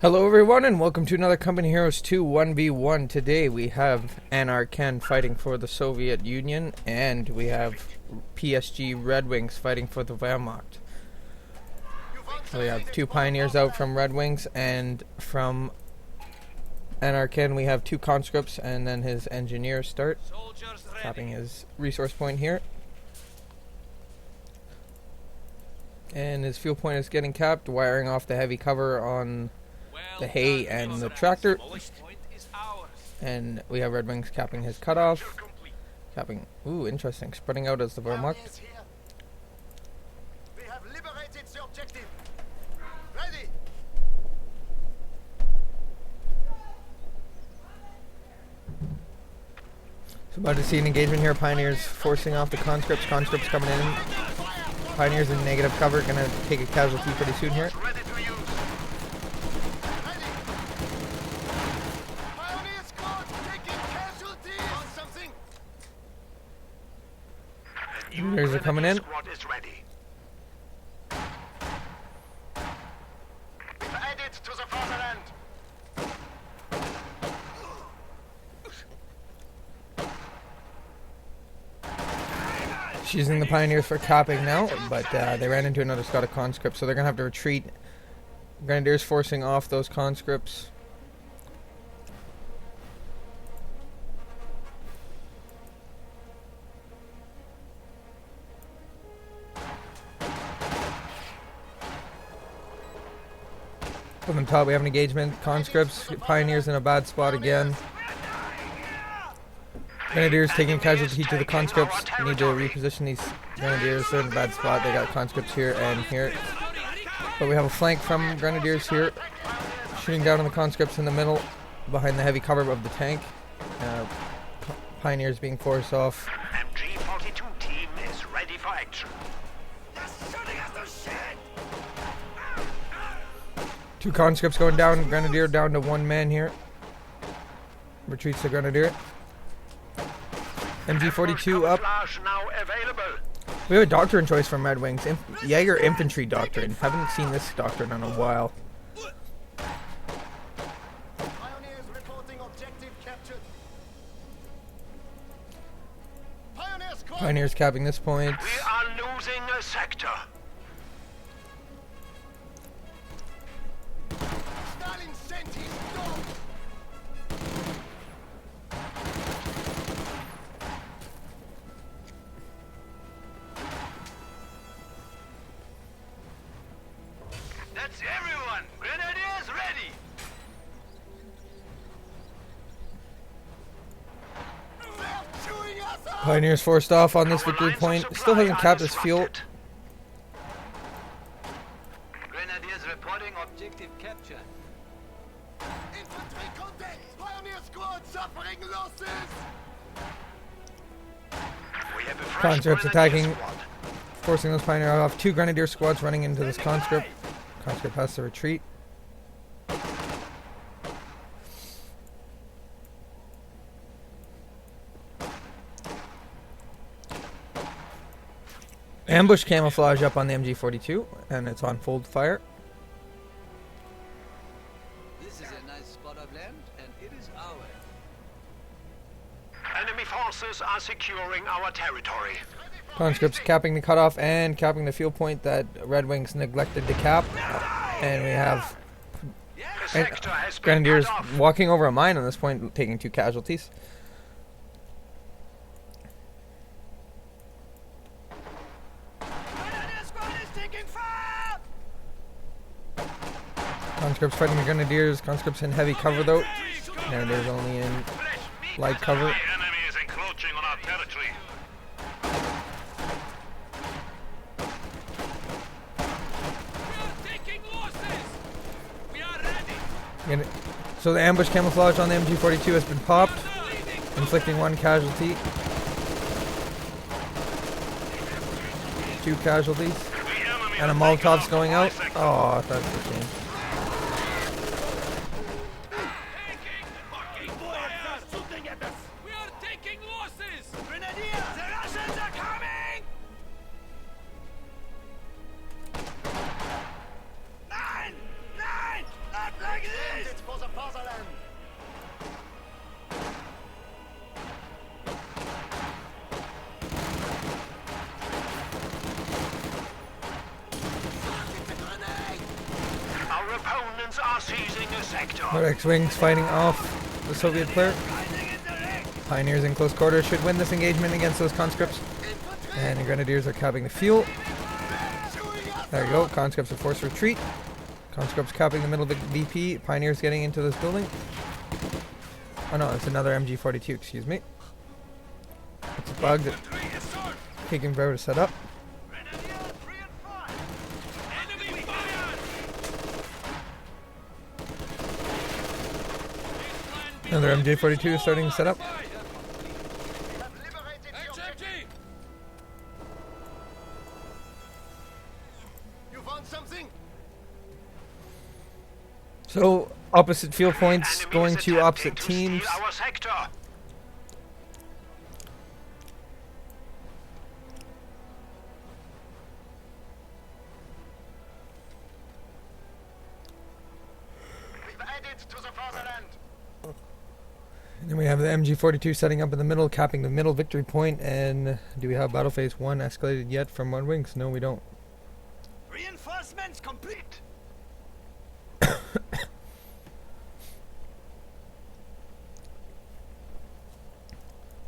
Hello everyone and welcome to another Company Heroes 2 1v1. Today we have Anarkhand fighting for the Soviet Union and we have PSG RedxWings fighting for the Wehrmacht. So we have two pioneers out from RedxWings, and from Anarkhand we have two conscripts, and then his engineers start. Tapping his resource point here. And his fuel point is getting capped, wiring off the heavy cover on the hay and the tractor, and we have RedxWings capping his cutoff. Capping, ooh, interesting. Spreading out as the Wehrmacht. We have liberated the objective. Ready. So about to see an engagement here. Pioneers forcing off the conscripts. Conscripts coming in. Pioneers in negative cover, gonna take a casualty pretty soon here. Unitors are coming in. We've added to the fatherland. She's using the pioneers for capping now, but they ran into another squad of conscripts, so they're gonna have to retreat. Grenadiers forcing off those conscripts. From the top we have an engagement. Conscripts, pioneers in a bad spot again. Grenadiers taking casualty to the conscripts. We need to reposition these grenadiers. They're in a bad spot. They got conscripts here and here. But we have a flank from grenadiers here, shooting down on the conscripts in the middle, behind the heavy cover of the tank. Pioneers being forced off. MG42 team is ready for action. Two conscripts going down. Grenadier down to one man here. Retreats the grenadier. MG42 up. We have a doctrine choice from RedxWings. Jaeger Infantry Doctrine. Haven't seen this doctrine in a while. Pioneers reporting objective captured. Pioneers capping this point. We are losing a sector. Stalin sent his dog. That's everyone. Grenadiers ready. They're chewing us up. Pioneers forced off on this victory point. Still hasn't capped his fuel. Grenadiers reporting objective capture. Infantry contact. Pioneer squad suffering losses. We have a fresh Conscripts grenadier attacking. squad. Forcing those pioneers off. Two grenadier squads running into this conscript. Conscript has to retreat. Ambush camouflage up on the MG42, and it's on full fire. This is a nice spot of land, and it is ours. Enemy forces are securing our territory. Conscripts capping the cutoff and capping the fuel point that RedxWings neglected to cap. And we have Sector has been grenadiers cut off. walking over a mine on this point, taking two casualties. Conscripts fighting the grenadiers. Conscripts in heavy cover though. Grenadiers only in light cover. Enemy is encroaching on our territory. So the ambush camouflage on the MG42 has been popped, inflicting one casualty. Two casualties. And a Molotov's going out. Oh, that's a shame. We are taking losses! Grenadiers, the Russians are coming! Nine! Not like like this! For the fatherland. Our opponents are seizing a sector. RedxWings fighting off the Soviet player. Pioneers in close quarters should win this engagement against those conscripts. And the Grenadiers are capping the fuel. There you go. Conscripts are forced retreat. Conscripts capping the middle of the VP. Pioneers getting into this building. Oh no, it's another MG42, excuse me. It's a bug that taking forever to set up. Another MG42 is starting to set up. You found something? So, opposite field points Enemies going to attempting opposite to steal teams. our sector. We've added to the fatherland. And then we have the MG42 setting up in the middle, capping the middle victory point. And do we have battle phase 1 escalated yet from RedxWings? No, we don't. Reinforcements complete!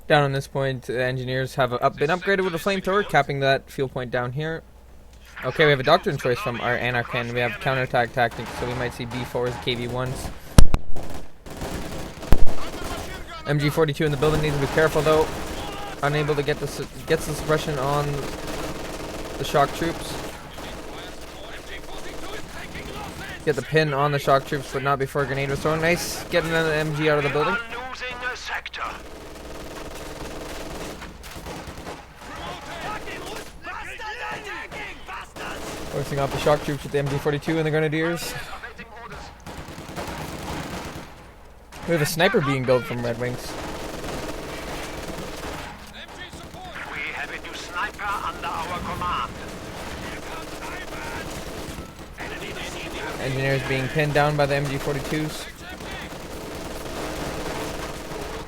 Down on this point, the engineers have been upgraded with a flamethrower, capping that fuel point down here. Okay, we have a doctrine choice from our anarkhand. We have counterattack tactics, so we might see B4s, KV1s. MG42 in the building needs to be careful though. Unable to get the suppression on the shock troops. Get the pin on the shock troops, but not before a grenade was thrown. Nice, getting another MG out of the building. We are losing a sector. Forcing off the shock troops with the MG42 and the grenadiers. Awaiting orders. We have a sniper being built from RedxWings. We have a new sniper under our command. Engineers being pinned down by the MG42s. To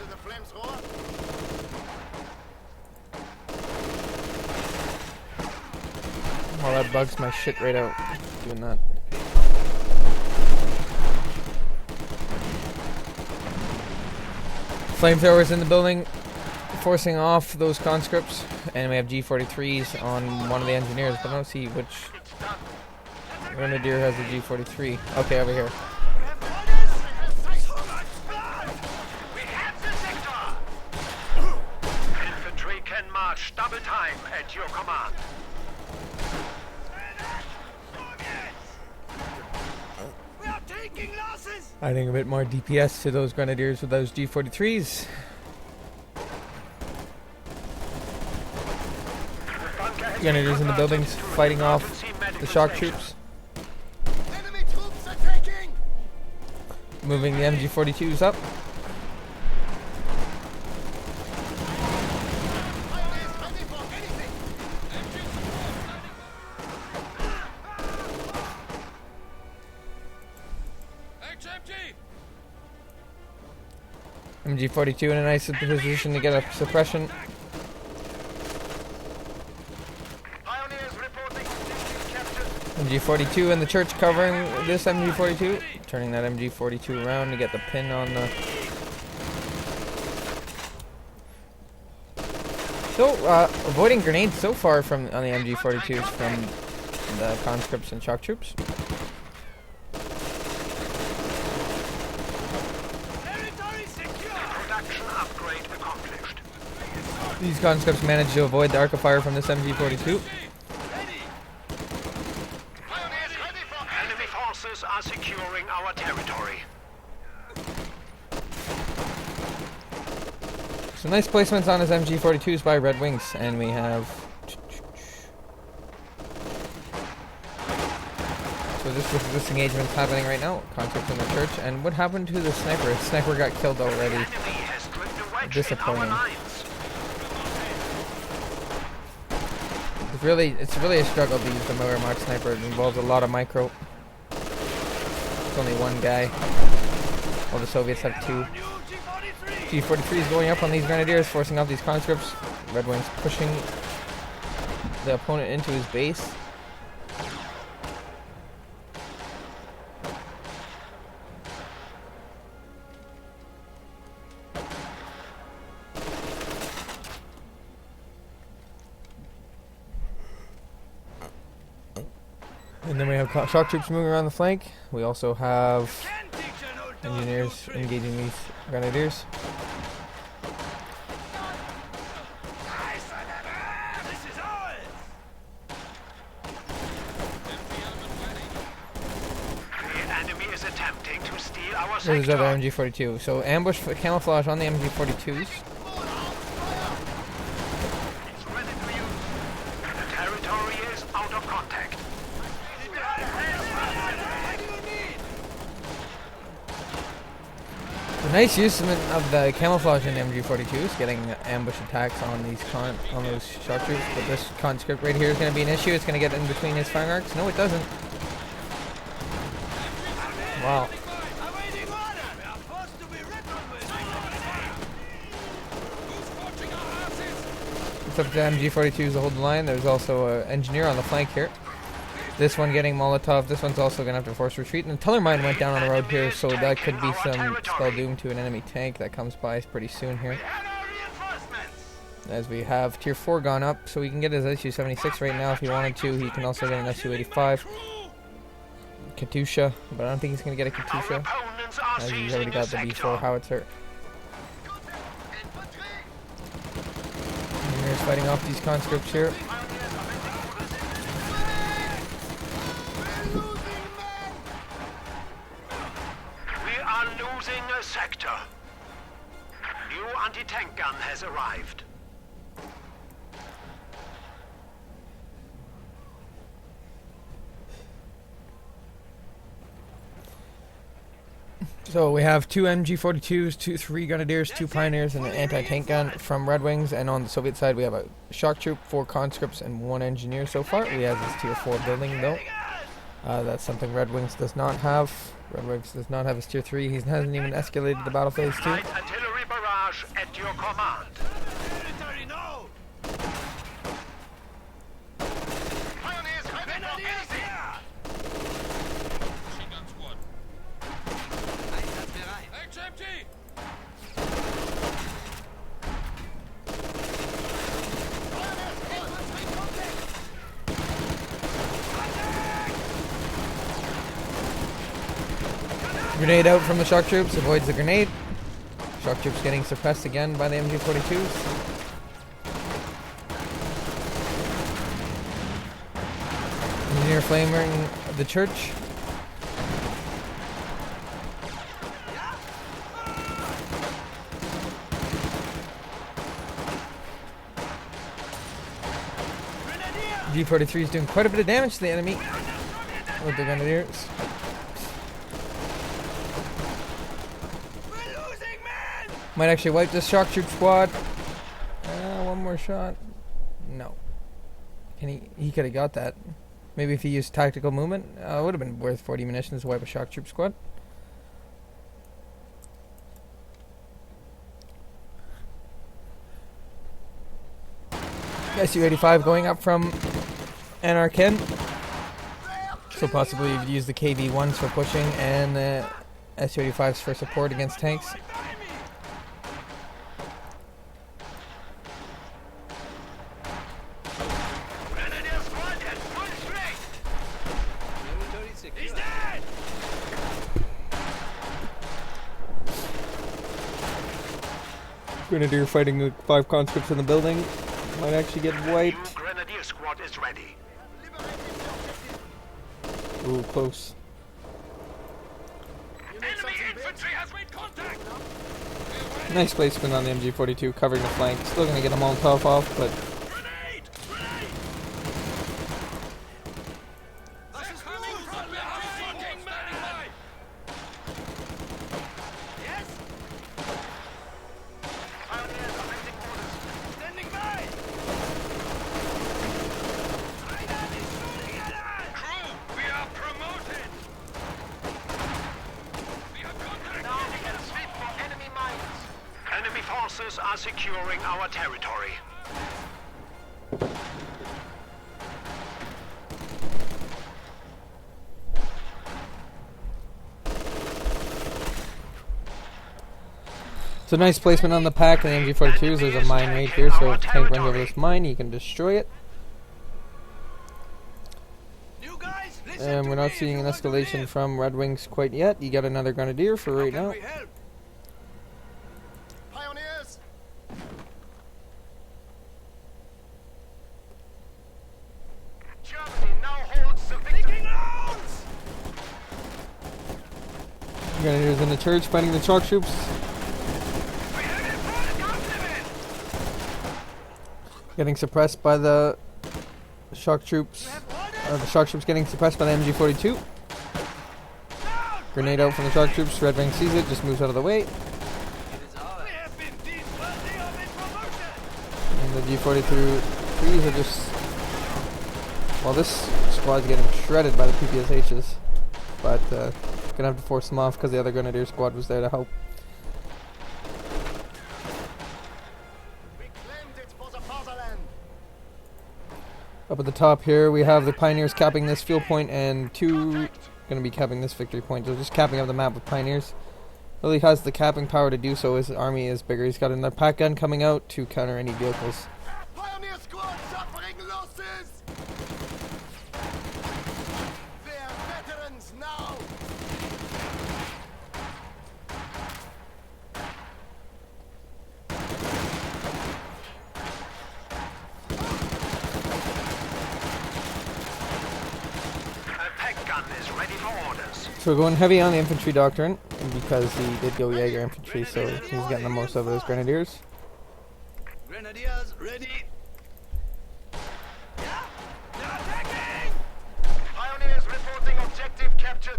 the flames roar. Well, that bugs my shit right out doing that. Flamethrowers in the building, forcing off those conscripts, and we have G43s on one of the engineers, but I don't see which grenadier has the G43. Okay, over here. We have the sector. Infantry can march double time at your command. We are taking losses! Adding a bit more DPS to those grenadiers with those G43s. Grenadiers in the buildings fighting off the shock troops. Enemy troops attacking. Moving the MG42s up. Pioneers ready for anything. MG42 in a nice position to get a suppression. Pioneers reporting. Captured. MG42 in the church covering this MG42. Turning that MG42 around to get the pin on the... So, avoiding grenades so far from on the MG42s from the conscripts and shock troops. Territory secure! Production upgrade accomplished. These conscripts managed to avoid the arc of fire from this MG42. Pioneers ready for Enemy forces are securing our territory. Some nice placements on his MG42s by RedxWings, and we have... So this engagement's happening right now. Conscripts in the church, and what happened to the sniper? The sniper got killed already. Enemy has driven a wedge in Disappointing. our lines. It's really a struggle to use the Miller Mark sniper. It involves a lot of micro. It's only one guy. While the Soviets have two. G43 is going up on these grenadiers, forcing out these conscripts. Red Wings pushing the opponent into his base. And then we have shock troops moving around the flank. We also have engineers engaging these grenadiers. There's other MG42. So ambush camouflage on the MG42s. It's ready for use. The territory is out of contact. A nice use of the camouflage in the MG42s, getting ambush attacks on these on those shock troops. But this conscript right here is going to be an issue. It's going to get in between his fire arcs. No, it doesn't. Wow. It's up to MG42s to hold the line. There's also an engineer on the flank here. This one getting Molotov. This one's also going to have to force retreat. And the Teller mine went down on the road here, so that could be some spell doom to an enemy tank that comes by pretty soon here. As we have Tier 4 gone up, so he can get his SU-76 right now if he wanted to. He can also get an SU-85. Katusha, but I don't think he's going to get a Katusha, as he's already got the B4 howitzer. Engineers fighting off these conscripts here. Losing a sector. New anti-tank gun has arrived. So we have two MG42s, three Grenadiers, two Pioneers, and an anti-tank gun from Red Wings. And on the Soviet side, we have a shock troop, 4 conscripts, and 1 engineer so far. We have this Tier 4 building, though. That's something Red Wings does not have. Red Wings does not have his Tier 3. He hasn't even escalated the battle phase 2. Light artillery barrage at your command. Military, no! Pioneers ready for anything! Machine gun squad. HMG! Grenade out from the shock troops, avoids the grenade. Shock troops getting suppressed again by the MG42s. Engineer flaming the church. G43 is doing quite a bit of damage to the enemy with the grenadiers. Might actually wipe this shock troop squad. One more shot. No. He could have got that. Maybe if he used tactical movement, it would have been worth 40 munitions to wipe a shock troop squad. SU-85 going up from anarkhand. So possibly you'd use the KV-1s for pushing and the SU-85s for support against tanks. He's dead! Grenadier fighting the 5 conscripts in the building. Might actually get wiped. Grenadier squad is ready. Ooh, close. Enemy infantry has made contact! Nice placement on the MG42, covering the flank. Still gonna get a Molotov off, but Grenade! Grenade! This is coming from behind! Fucking man! Yes? Pioneers awaiting orders. Standing by! Enemy shooting at us! Crew, we are promoted! forces are securing our territory. It's a nice placement on the pack and the MG42s. There's a mine right here, so if the tank runs over this mine, you can destroy it. You guys, listen And to we're me not if seeing you an want to escalation live. from RedxWings quite yet. You got another Grenadier for right Can now. we help? Pioneers! Germany now holds the victory. Taking rounds! Grenadiers in the church fighting the shock troops. We have it for the compliment! Getting suppressed by the shock troops. The shock troops getting suppressed by the MG42. Grenade out from the shock troops. RedxWing sees it, just moves out of the way. We have been deemed worthy of a promotion! And the G43s are just... Well, this squad's getting shredded by the PPSHs. But gonna have to force them off because the other Grenadier squad was there to help. We claimed it for the fatherland. Up at the top here, we have the Pioneers capping this field point, and two going to be capping this victory point. So just capping up the map with Pioneers. Really has the capping power to do so. His army is bigger. He's got another pack gun coming out to counter any vehicles. Pioneer squad suffering losses. They are veterans now. A peg gun is ready for orders. So we're going heavy on the infantry doctrine, because he did go Jaeger infantry, so he's getting the most out of his Grenadiers. Grenadiers ready! Yeah! They're attacking! Pioneers reporting objective captured.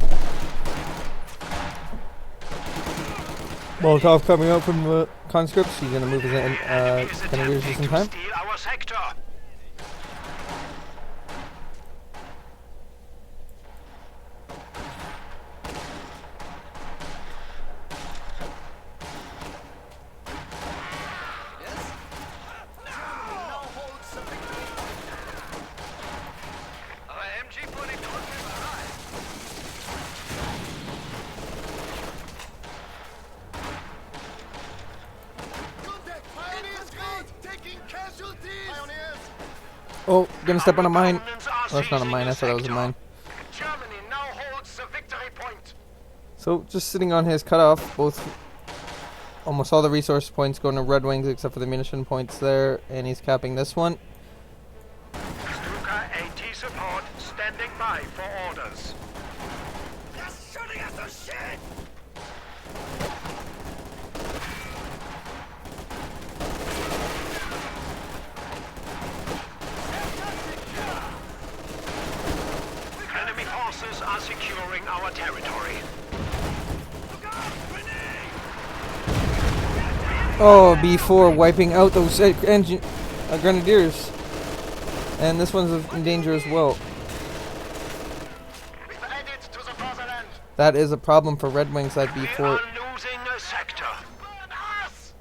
Molotov coming out from the conscripts. He's going to move his Enemy is Grenadiers just in attempting to time. steal our sector. Now holds the victory. Our MG42 will arrive! Contact Pioneers good. Taking casualties. Pioneers. Oh, going to step on a mine. Opponents are Oh, that's not a seizing mine. I thought that was a sector. mine. Germany now holds the victory point. So just sitting on his cutoff, almost all the resource points going to RedxWings except for the munition points there, and he's capping this one. Stuka AT support standing by for orders. They're shooting us to shit! Enemy forces are securing our territory. Look out! Grenade! Oh, B4 wiping out those Grenadiers. And this one's in danger as well. We've added to the fatherland. That is a problem for RedxWings, that We B4. are losing a sector. Burn us.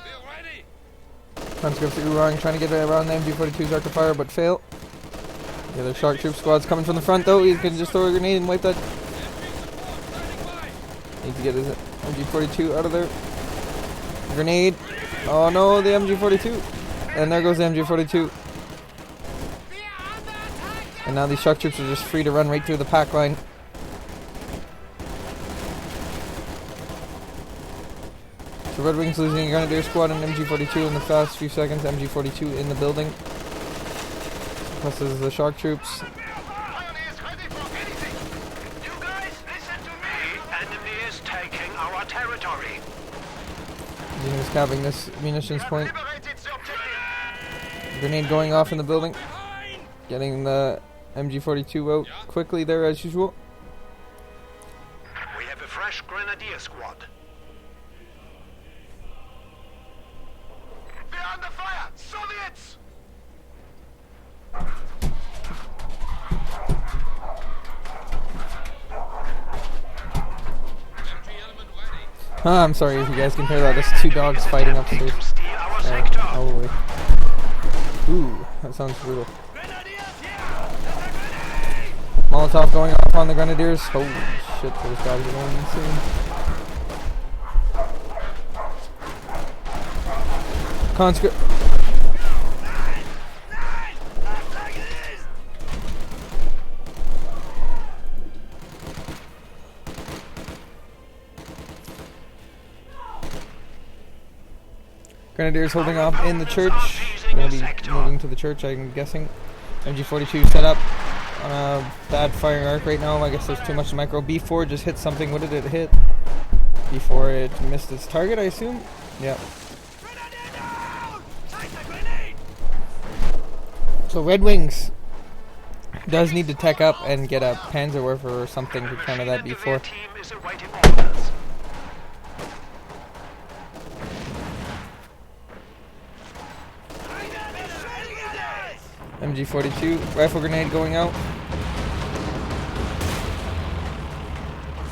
We're ready! Conscripts are wrong, trying to get around the MG42's arc of fire, but fail. The other shark troop squad's coming from the front though. He can just throw a grenade and wipe that. Need to get his MG42 out of there. Grenade. Oh no, the MG42. And there goes the MG42. And now these shock troops are just free to run right through the pack line. So RedxWings losing a Grenadier squad and MG42 in the last few seconds. MG42 in the building. Suppresses the shock troops. Pioneers ready for anything. You guys, listen to me! The enemy is taking our territory. He's capping this munitions point. Liberated the objective. Grenade going off in the building. Behind! Getting the MG42 out quickly there as usual. We have a fresh Grenadier squad. They're under fire. Soviets. I'm sorry if you guys can hear that. There's two dogs fighting upstairs. To steal our sector. Probably. Ooh, that sounds brutal. Molotov going off on the grenadiers. Holy shit, those guys are going insane. Conscript. Grenadiers holding off in the church. Gonna be moving to the church, I'm guessing. MG42 set up on a bad firing arc right now. I guess there's too much micro. B4 just hit something. What did it hit? B4, it missed its target, I assume? Yep. So RedxWings does need to tech up and get a Panzerwerfer or something to counter that B4. Team is awaiting orders. MG42, rifle grenade going out.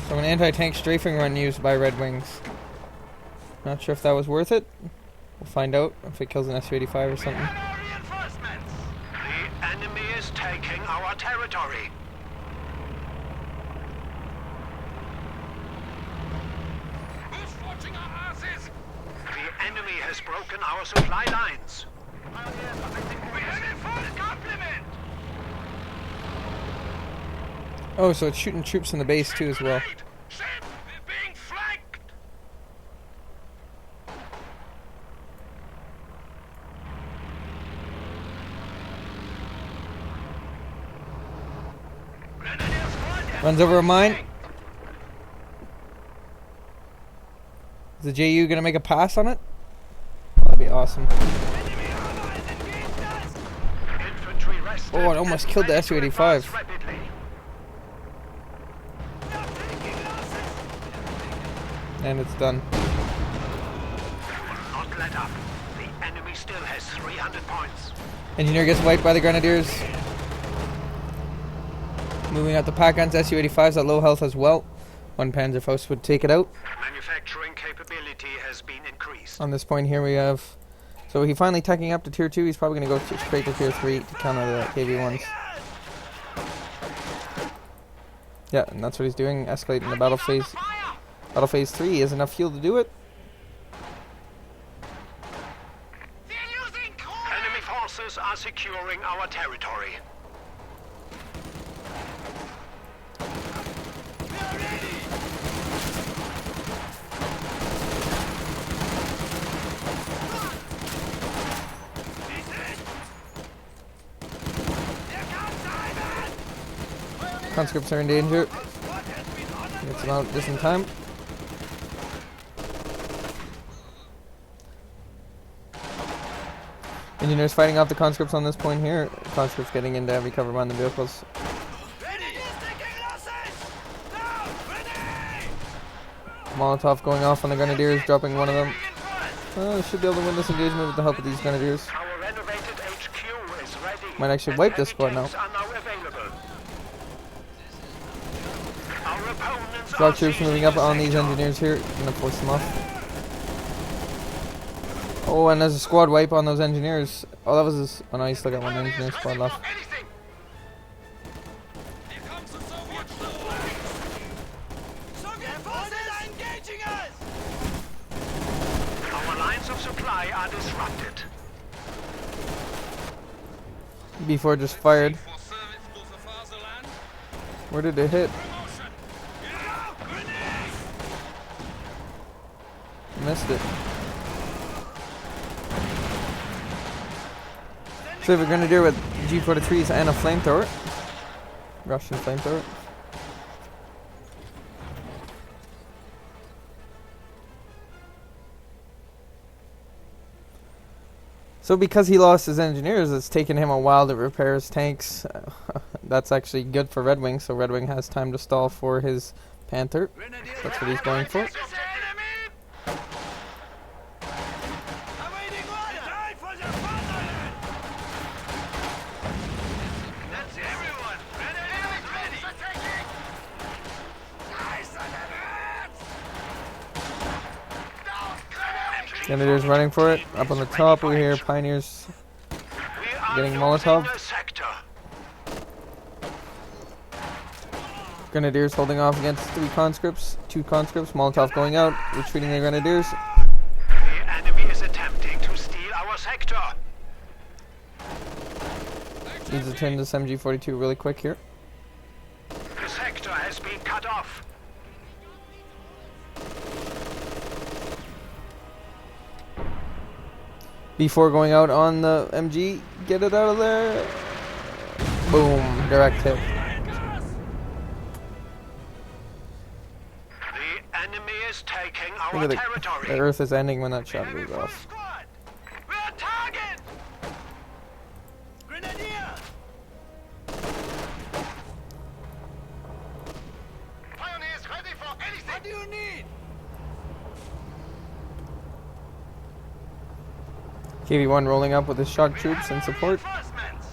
So an anti-tank strafing run used by RedxWings. Not sure if that was worth it. We'll find out if it kills an Su-85 or something. Reinforcements. The enemy is taking our territory. Who's watching our asses? The enemy has broken our supply lines. We have a full complement. Oh, so it's shooting troops in the base too as well. Ship being flanked. Runs over a mine. Is the JU gonna make a pass on it? That'd be awesome. Infantry rested. Oh, it almost killed the Su-85. Rapidly. And it's done. Not let up. The enemy still has 300 points. Engineer gets wiped by the grenadiers. Moving out the pack guns, Su-85's at low health as well. One Panzerfaust would take it out. Manufacturing capability has been increased. On this point here we have... So he finally teching up to tier 2. He's probably going to go straight to tier 3 to counter the KV-1s. Yeah, and that's what he's doing, escalating the battle phase. Battle phase 3, he has enough fuel to do it. Enemy forces are securing our territory. Conscripts are in danger. Gets them out just in time. Engineers fighting off the conscripts on this point here. Conscripts getting into heavy cover behind the vehicles. Molotov going off on the grenadiers, dropping one of them. Should be able to win this engagement with the help of these grenadiers. Our renovated HQ is ready. Might actually wipe this squad now. Are now available. Our opponents Rock are troops seizing moving up the on these sector. engineers here. Gonna force them off. Oh, and there's a squad wipe on those engineers. Oh, that was his. Oh no, he still got one engineer squad left. Anything. Here comes the Soviet flank. Soviet forces are engaging us. Our lines of supply are disrupted. B4 just fired. For service to the fatherland. Where did it hit? Promotion. Yeah, grenades. Missed it. So we're gonna do with G43s and a flamethrower. Russian flamethrower. So because he lost his engineers, it's taken him a while to repair his tanks. That's actually good for RedxWings, so RedxWing has time to stall for his Panther. That's what he's going for. Grenadiers running for it. Up on the top, we hear Pioneers getting Molotov. Grenadiers holding off against 3 conscripts. 2 conscripts. Molotov going out. Retreating the Grenadiers. The enemy is attempting to steal our sector. Needs to turn this MG42 really quick here. The sector has been cut off. B4 going out on the MG. Get it out of there. Boom. Direct hit. The enemy is taking our Look at territory. the earth is ending when that shot goes off. Squad! We're on target! Grenadier! Pioneers ready for anything. What do you need? KV-1 rolling up with his shock troops in support. Reinforcements!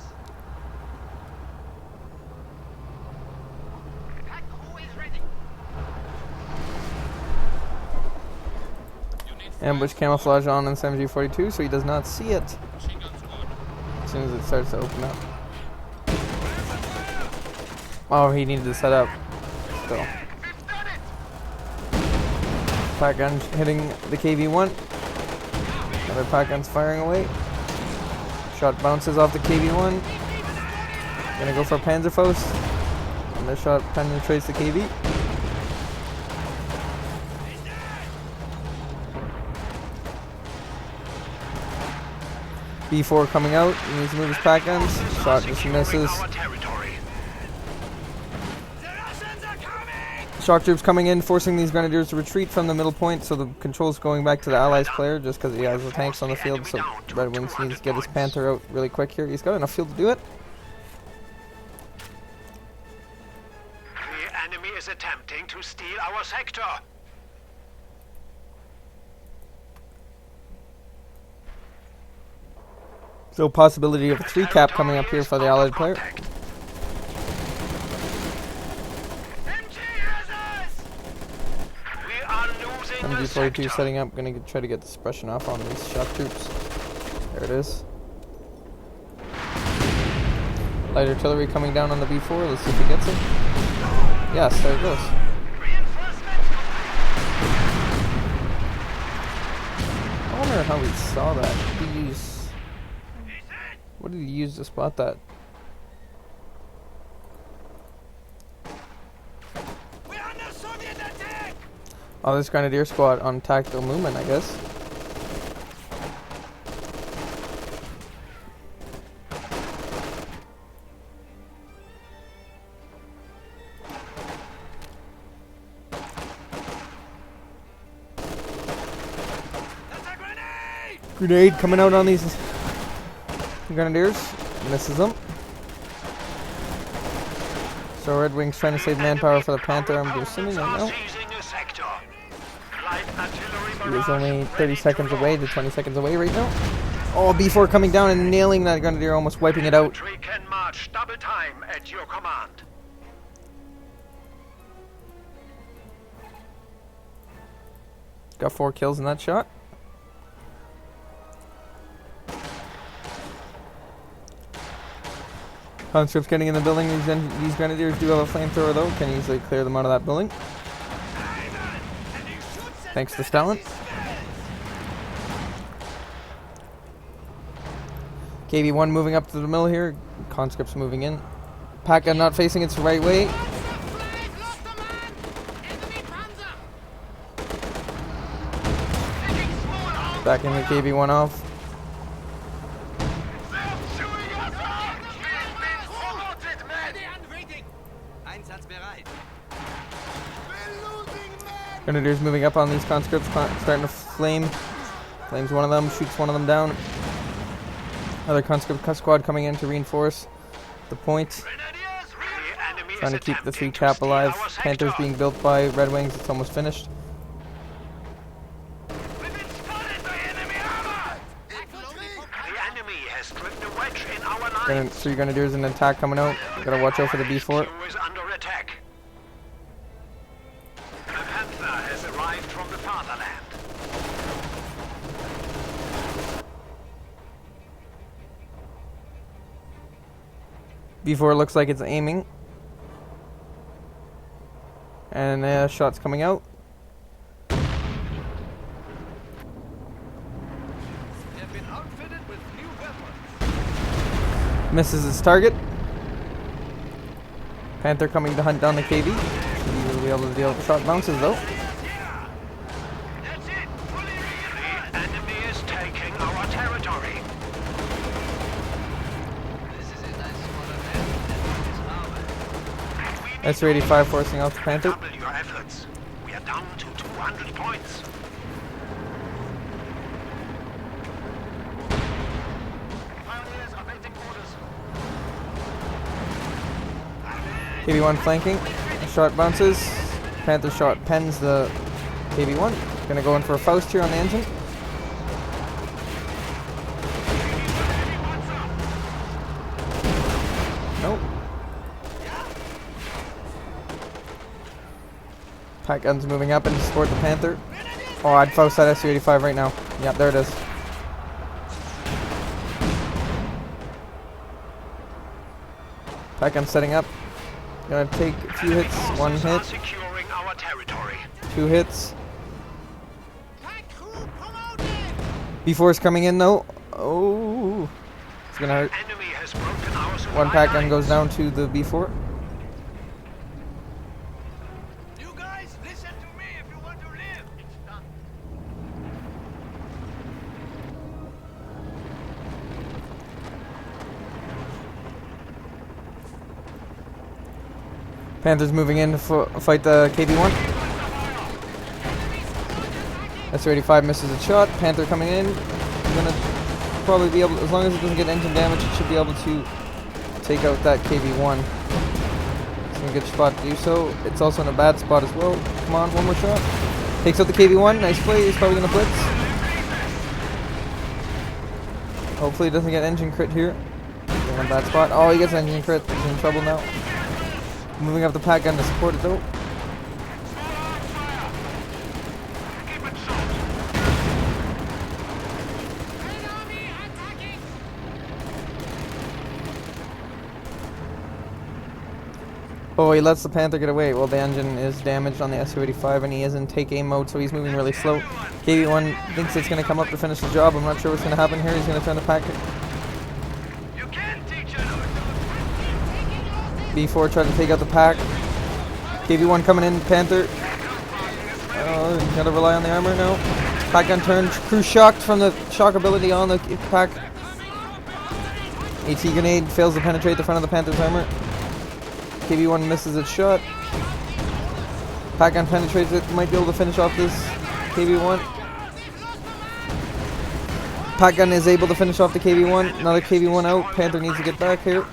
Attack crew is ready. Ambush camouflage on this MG42 so he does not see it as soon as it starts to open up. Oh, he needed to set up. Still. We've done it. Pack gun hitting the KV-1. Another pack gun's firing away. Shot bounces off the KV-1. Gonna go for a Panzerfaust. And the shot penetrates the KV. B4 coming out. He needs to move his pack guns. Shot just misses. Our territory. The Russians are coming! Shock troops coming in, forcing these Grenadiers to retreat from the middle point, so the control's going back to the Allies player just because he has the tanks on the field, so RedxWings needs to get his Panther out really quick here. He's got enough field to do it. The enemy is attempting to steal our sector. So possibility of a 3-cap coming up here for the Allied player. Contact. MG has us! We are losing the MG42 sector. setting up, gonna try to get the suppression off on these shock troops. There it is. Light artillery coming down on the B4, let's see if he gets it. Yes, there it goes. Reinforcements! I wonder how he saw that. He used... What did he use to spot that? We're under Soviet attack! Oh, this Grenadier squad on tactical movement, I guess. That's a grenade! Grenade coming out on these Grenadiers. Misses them. So RedxWings trying to save manpower for the Panther, I'm assuming right now. Seizing a sector. Light artillery He's barrage only 30 ready seconds to away roll. to 20 seconds away right now. Oh, B4 coming down and nailing that Grenadier, almost wiping it out. Infantry can march double time at your command. Got 4 kills in that shot. Conscripts getting in the building. These Grenadiers do have a flamethrower though. Can easily clear them out of that building. Thanks to Stalin. KV-1 moving up to the middle here. Conscripts moving in. Pack gun not facing its right way. Backing the KV-1 off. Grenadiers moving up on these conscripts, starting to flame. Flames one of them, shoots one of them down. Another conscript squad coming in to reinforce the point. Trying to keep the 3-cap alive. Panther's being built by RedxWings. It's almost finished. We've been spotted by enemy armor! The enemy has driven a wedge in our lines. 3 Grenadiers in attack coming out. Gotta watch out for the B4. HQ is under attack. The Panther has arrived from the fatherland. B4 looks like it's aiming. And shots coming out. They've been outfitted with new weapons. Misses its target. Panther coming to hunt down the KV. Should be able to deal with shot bounces though. That's it. The enemy is taking our territory. This is a nice spot of air. S-85 forcing out the Panther. Double your efforts. We are down to 200 points. Pioneers awaiting orders. KV-1 flanking. Shot bounces. Panther shot pens the KV-1. Gonna go in for a Faust here on the engine. Nope. Pack gun's moving up and to support the Panther. Oh, I'd Faust that Su-85 right now. Yep, there it is. Pack gun setting up. Gonna take a few hits. One Forces are hit. securing our territory. 2 hits. B4's coming in though. Oh, it's gonna hurt. Enemy has broken our supply One pack gun lines. goes down to the B4. You guys, listen to me if you want to live. It's done. Panther's moving in to fight the KV-1. S-35 misses a shot. Panther coming in. Gonna probably be able, as long as it doesn't get engine damage, it should be able to take out that KV-1. It's in a good spot to do so. It's also in a bad spot as well. Come on, one more shot. Takes out the KV-1. Nice play. He's probably gonna blitz. Hopefully he doesn't get engine crit here. He's in a bad spot. Oh, he gets engine crit. He's in trouble now. Moving up the pack gun to support it though. Oh, he lets the Panther get away. Well, the engine is damaged on the Su-85 and he is in take aim mode, so he's moving really slow. KV-1 thinks it's going to come up to finish the job. I'm not sure what's going to happen here. He's going to turn the pack. You can't teach an B4 trying to take out the pack. KV-1 coming in, Panther. Oh, gotta rely on the armor now. Pack gun turned. Crew shocked from the shock ability on the pack. AT grenade fails to penetrate the front of the Panther's armor. KV-1 misses its shot. Pack gun penetrates it. Might be able to finish off this KV-1. Pack gun is able to finish off the KV-1. Another KV-1 out. Panther needs to get back here.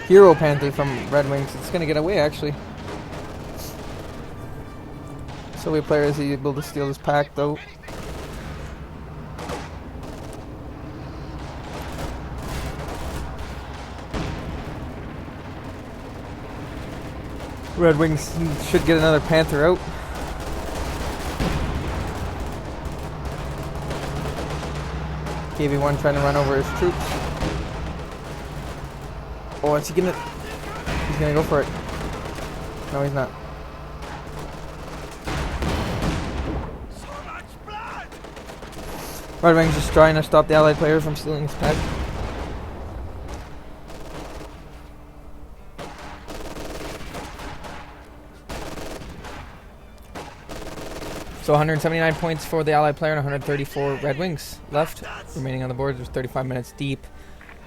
Hero Panther from RedxWings. It's gonna get away actually. Soviet player is able to steal this pack though. RedxWings should get another Panther out. KV-1 trying to run over his troops. Oh, is he gonna... He's gonna go for it. No, he's not. so much blood. RedxWings just trying to stop the allied player from stealing his pack. So 179 points for the allied player and 134 RedxWings left. Remaining on the board, there's 35 minutes deep.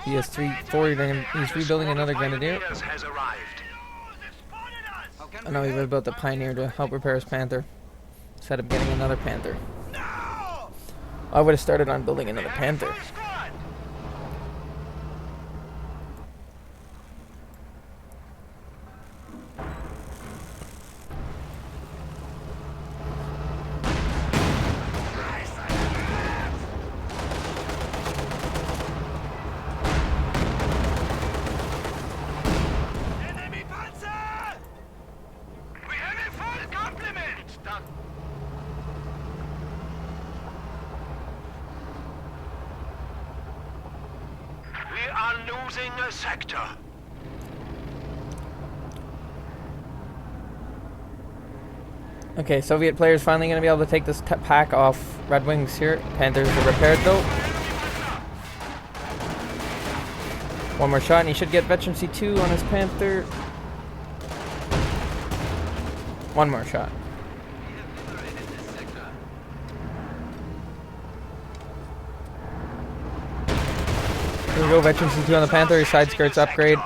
He has 3-4. He's rebuilding another Grenadier. Pioneers has arrived. I know he rebuilt the Pioneer to help repair his Panther. Instead of getting another Panther. I would have started on building another Panther. Enemy panzer! We have a full complement! Done. are losing a sector. Okay, Soviet players finally going to be able to take this pack off Red Wings here. Panthers are repaired though. One more shot and he should get Veteran C2 on his Panther. One more shot. Here we go, Veteran C2 on the Panther, his side skirts upgrade.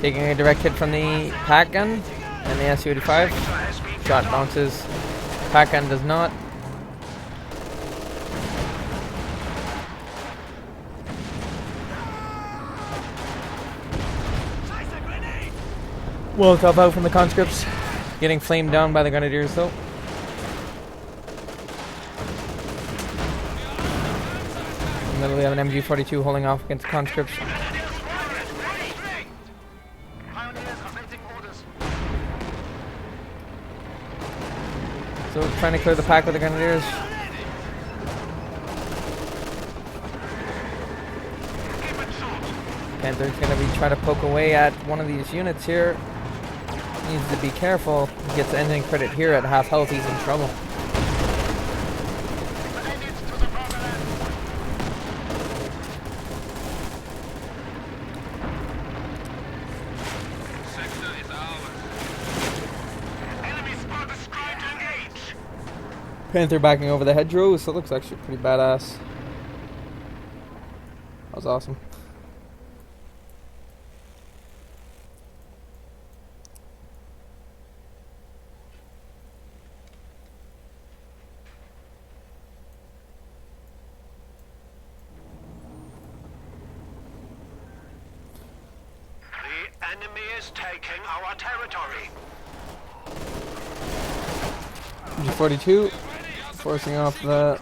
Taking a direct hit from the pack gun and the Su-85. Shot bounces. Pack gun does not. Well, top out from the conscripts. Getting flamed down by the grenadiers though. In the middle we have an MG-42 holding off against conscripts. So trying to clear the pack with the grenadiers. Panther's gonna be trying to poke away at one of these units here. Needs to be careful. He gets engine credit here at half health, he's in trouble. Panther backing over the hedgerow, so it looks actually pretty badass. That was awesome. The enemy is taking our territory. G-42 forcing off the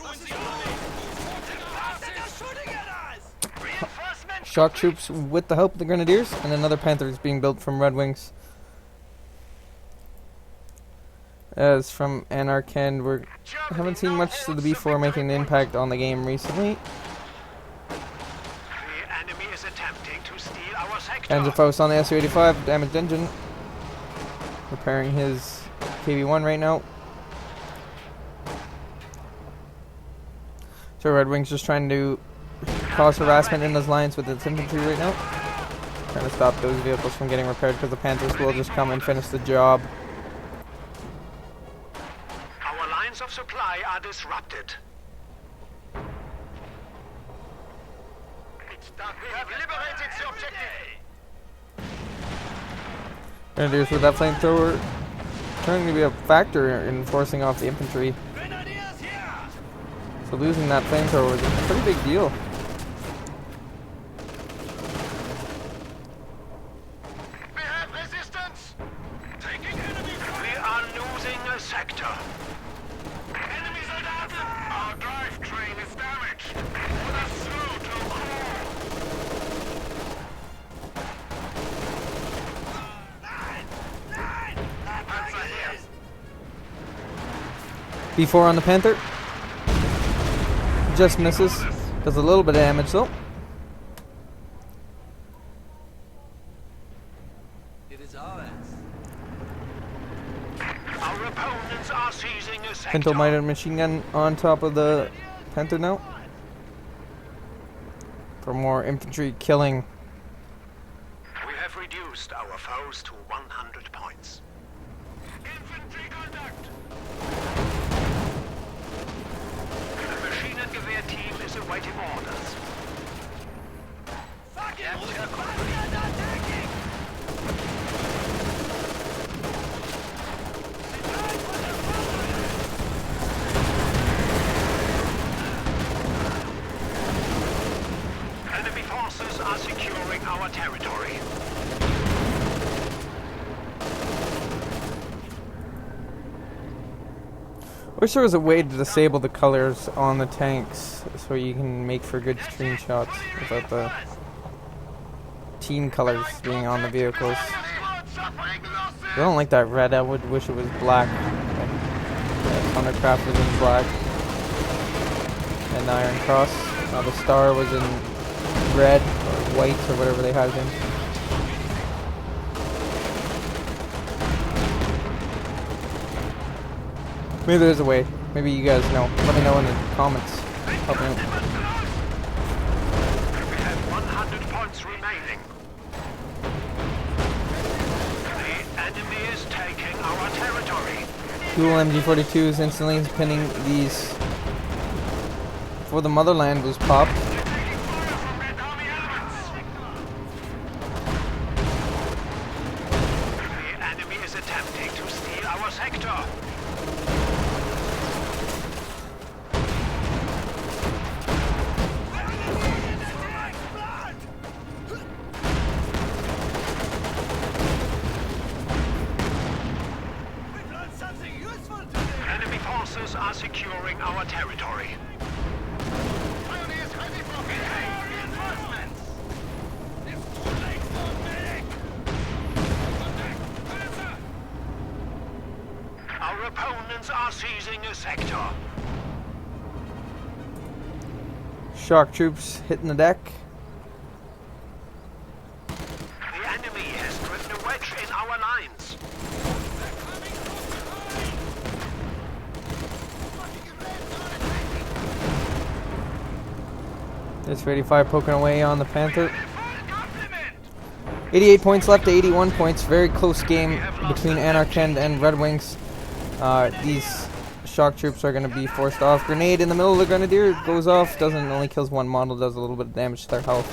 shock troops with the help of the grenadiers, and another Panther is being built from Red Wings. As from anarkhand, we haven't seen much of the B4 making an impact on the game recently. The enemy is attempting to steal our sector. Panzer on the Su-85, damaged engine. Repairing his KV-1 right now. So Red Wings just trying to cause harassment in those lines with its infantry right now. Trying to stop those vehicles from getting repaired because the Panthers will just come and finish the job. Our lines of supply are disrupted. It's done. We have liberated the objective. Grenadiers with that flamethrower turning to be a factor in forcing off the infantry. So losing that flamethrower was a pretty big deal. We have resistance. Taking enemy. We are losing a sector. Enemies are down. Our drive train is damaged. Put us through to core. B4 on the Panther. Just misses. Does a little bit of damage though. It is ours. Our opponents are seizing a sector. Pinto miter machine gun on top of the Panther now. For more infantry killing. We have reduced our foes to 100 points. Infantry contact. The machine and gewehr team is awaiting orders. Enemy forces are securing our territory. Wish there was a way to disable the colors on the tanks so you can make for good screenshots without the team colors being on the vehicles. I don't like that red, I would wish it was black. Thundercraft was in black and the Iron Cross. The Star was in red or white or whatever they had it in. Maybe there's a way. Maybe you guys know. Let me know in the comments. Help me out. We have 100 points remaining. The enemy is taking our territory. Dual MG42s instantly pinning these for the motherland was popped. We're taking fire from Red Army elements. The enemy is attempting to steal our sector. Enemy forces are securing our territory. Pioneers ready for attack. Reinforcements! It's too late for medic! Contact! Panzer! Our opponents are seizing a sector. Shock troops hitting the deck. The enemy has driven a wedge in our lines. This 85 poking away on the Panther. 88 points left to 81 points. Very close game between anarkhand and RedxWings. These shock troops are going to be forced off. Grenade in the middle of the Grenadier goes off. Doesn't only kills one model. Does a little bit of damage to their health.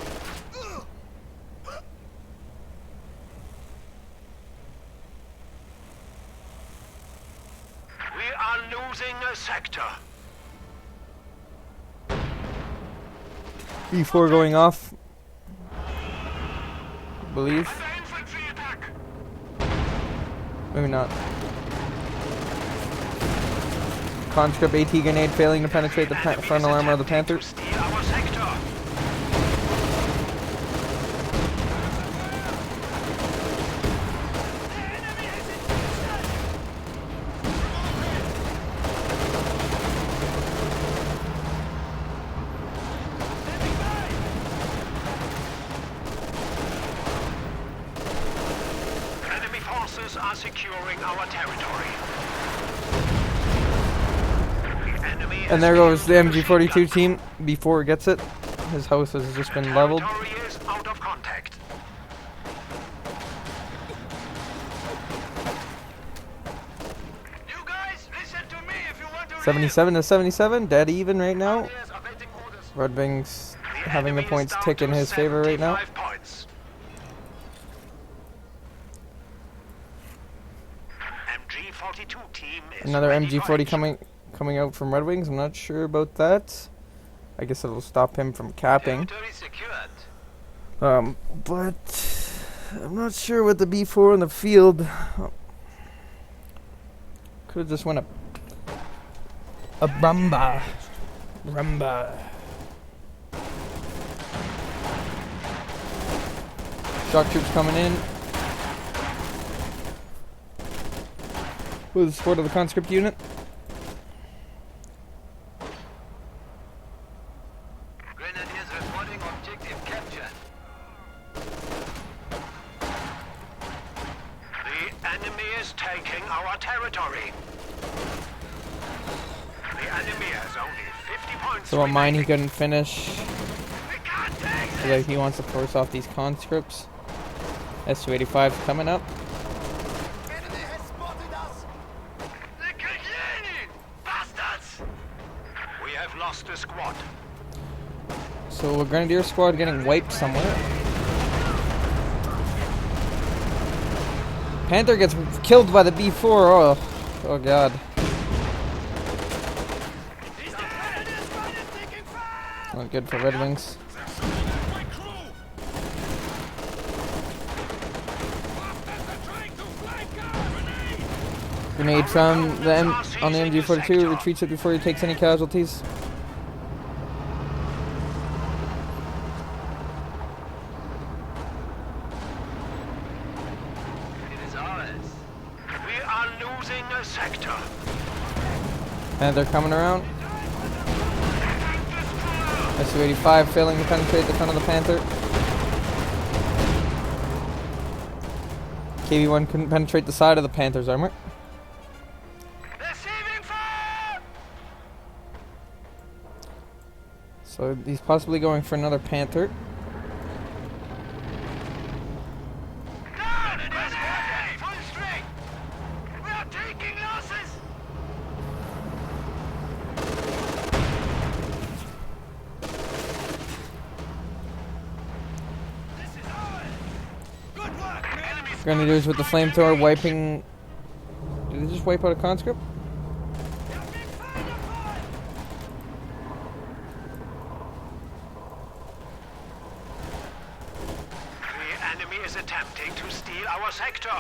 We are losing a sector. B4 going off. Believe. Under infantry attack. Maybe not. Conscript AT grenade failing to penetrate the frontal armor of the Panther. To steal our sector. Enemy forces are securing our territory. The enemy has And there goes the gained MG42 team before it gets it. His house has just been leveled. Territory is out of contact. You guys, listen to me if you want to 77 to 77, dead even right now. Pioneers awaiting orders. RedxWings The having the enemy is points down tick to in his favor right now. 75 points. MG42 team is Another ready for MG40 action. coming out from RedxWings. I'm not sure about that. I guess it'll stop him from capping. Territory secured. But I'm not sure with the B4 in the field. Could have just went a rumba. Shock troops coming in. With the support of the conscript unit. Grenadiers reporting objective capture. The enemy is taking our territory. The enemy has only 50 points. So a mine he remaining. couldn't finish. We can't take So that he wants to force off these conscripts. S285 coming up. Enemy has spotted us. the Killiani! Bastards! We have lost a squad. So a Grenadier squad getting wiped somewhere. Panther gets killed by the B4. Oh god. Not good for RedxWings. my crew! Bastards are trying to flank us! Grenade! Grenade from the on the MG42. Retreats it before he takes any casualties. It is ours. We are losing a sector. Panther coming around. Su-85 failing to penetrate the front of the Panther. KV-1 couldn't penetrate the side of the Panther's armor. Receiving fire! So he's possibly going for another Panther. Down! Ready! Full strength! We are taking losses! This is ours! Good work, men! Grenadiers with the flamethrower wiping. Did they just wipe out a conscript? You've been fired upon! The enemy is attempting to steal our sector.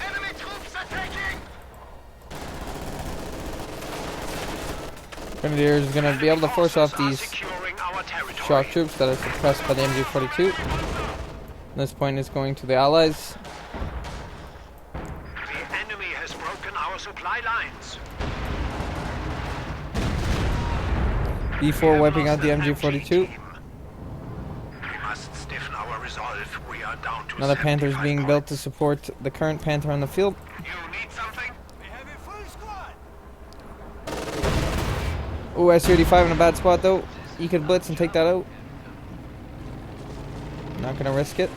Enemy troops attacking! Grenadiers is going to be able to force off these Securing our territory. shock troops that are suppressed by the MG-42. This point is going to the Allies. The enemy has broken our supply lines. B4 wiping out the MG-42. We must stiffen our resolve. We are down to Another Panther is 75 being built to points. support the current Panther on the field. You need something? We have a full squad! Ooh, Su-85 in a bad spot though. You could blitz and take that out. Not gonna risk it.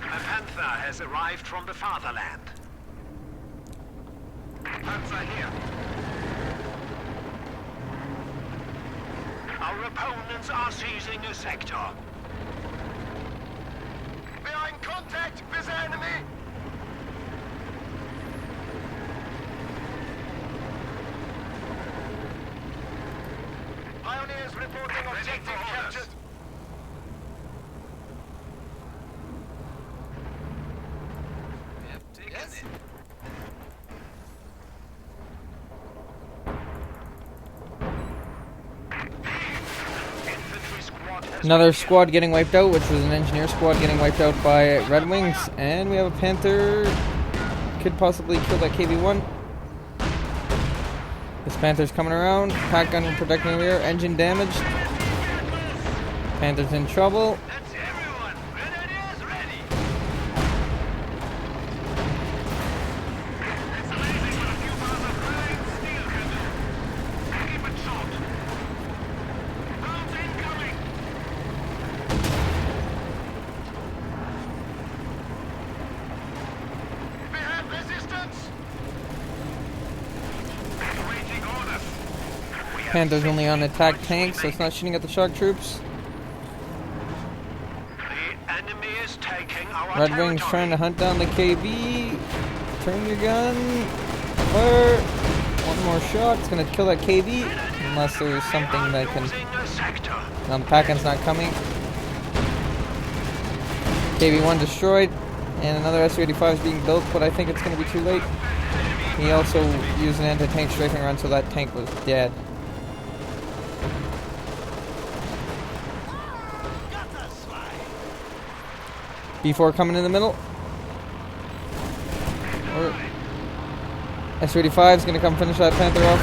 A Panther has arrived from the fatherland. Panzer here. Our opponents are seizing a sector. We are in contact with the enemy. Pioneers reporting objective captured. Yes? Infantry squad has Another squad getting wiped out, which was an engineer squad getting wiped out by RedxWings. And we have a Panther. Could possibly kill that KV-1. This Panther's coming around. Pack gun protecting the rear. Engine damaged. Panther's in trouble. That's everyone. Grenadiers ready. It's amazing what a few bars of flying steel can do. Keep it short. Rounds incoming. We have resistance. Awaiting orders. We have Panther's only on attack tanks, so it's not shooting at the shock troops. The enemy is taking our RedxWings trying to hunt down the KV. Turn your gun. Fire. One more shot. It's going to kill that KV. Unless there's something that can... losing a sector. No, the pack gun's not coming. KV-1 destroyed. And another Su-85 is being built, but I think it's going to be too late. He also used an anti-tank strafing run, so that tank was dead. Got us, swine! B4 coming in the middle. Su-85 is going to come finish that Panther off.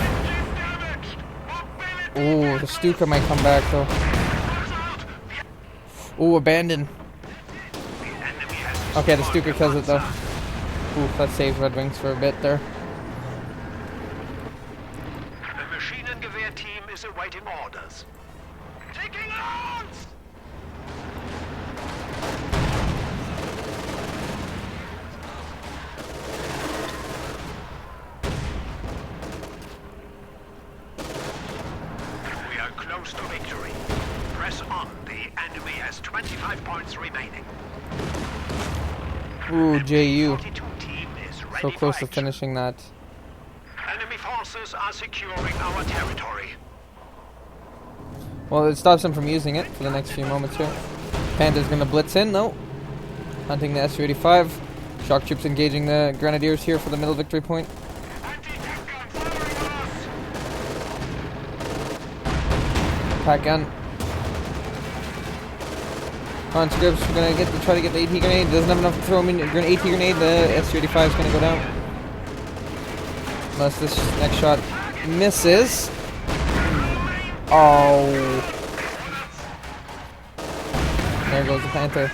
Ooh, the Stuka might come back though. Ooh, abandoned. Okay, the Stuka kills it though. Ooh, that saves RedxWings for a bit there. The machine and gewehr team is awaiting orders. Taking arms! We are close to victory. Press on. The enemy has 25 points remaining. Ooh, JU. 42 team is ready So close for to action. finishing that. Enemy forces are securing our territory. Well, it stops him from using it for the next few moments here. Panther's gonna blitz in, though. Hunting the Su-85. Shock troops engaging the Grenadiers here for the middle victory point. Anti-tank gun following us! Pack gun. Come on, Scripps, we're gonna try to get the AT grenade. Doesn't have enough to throw him in AT grenade. The S-35 is gonna go down. Unless this next shot misses. Oh. There goes the Panther.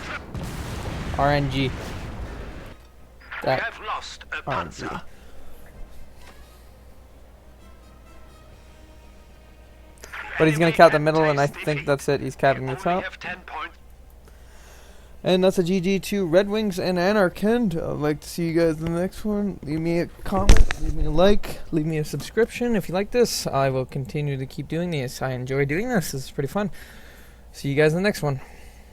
RNG. We have lost a Panzer. But he's going to cap the middle, and I think that's it. He's capping the top. And that's a GG to RedxWings and anarkhand. I'd like to see you guys in the next one. Leave me a comment, leave me a like, leave me a subscription if you like this. I will continue to keep doing these. I enjoy doing this. This is pretty fun. See you guys in the next one.